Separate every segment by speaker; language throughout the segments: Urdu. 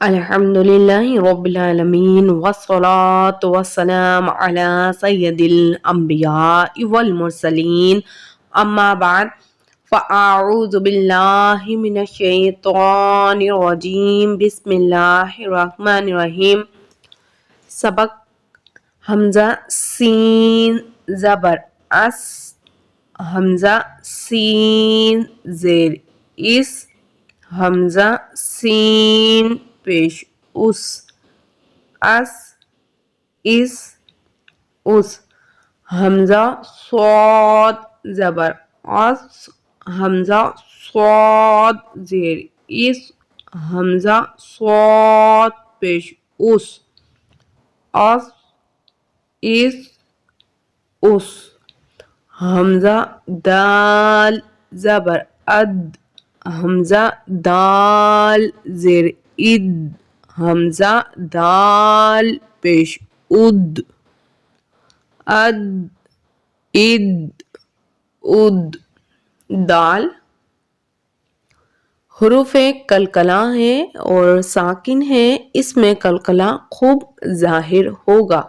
Speaker 1: الحمدللہ رب العالمین والصلاة والسلام علی سید الانبیاء والمرسلین اما بعد فاعوذ باللہ من الشیطان الرجیم بسم اللہ الرحمن الرحیم۔ سبق حمزہ سین زبر اس، حمزہ سین زیر اس، حمزہ سین پیش اس، اس اس اس، حمزہ صاد زبر اس، حمزہ صاد زیر اس، حمزہ صاد پیش اس، اس اس اس، حمزہ دال زبر اد، حمزہ دال زیر اد، حمزہ دال پیش اد، اد اد اد۔ دال حروف قلقلہ ہے اور ساکن ہے، اس میں قلقلہ خوب ظاہر ہوگا۔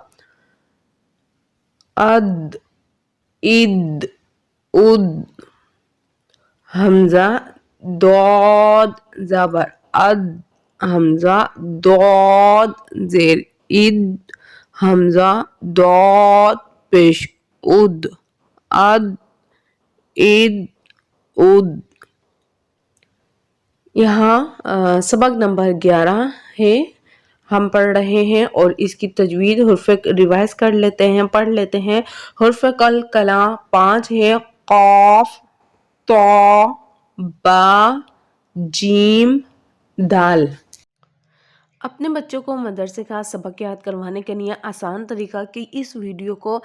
Speaker 1: اد اد اد، حمزہ ضاد زبر اد، حمزہ ضاد زیر اد، حمزہ ضاد پیش اد، اد اد اد۔ یہاں سبق نمبر 11 ہے، ہم پڑھ رہے ہیں اور اس کی تجوید حروف ریوائز کر لیتے ہیں، پڑھ لیتے ہیں۔ حروف قلقلہ 5 ہے، قاف، طا، با، جیم، دال۔ اپنے بچوں کو مدرسے کا سبق یاد کروانے کے لیے آسان طریقہ کہ اس ویڈیو کو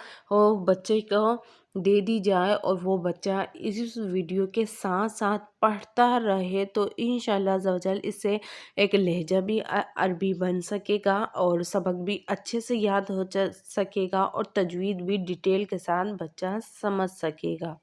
Speaker 1: بچے کو دے دی جائے اور وہ بچہ اس ویڈیو کے ساتھ ساتھ پڑھتا رہے تو انشاءاللہ عز و جل اس سے ایک لہجہ بھی عربی بن سکے گا اور سبق بھی اچھے سے یاد ہو سکے گا اور تجوید بھی ڈیٹیل کے ساتھ بچہ سمجھ سکے گا۔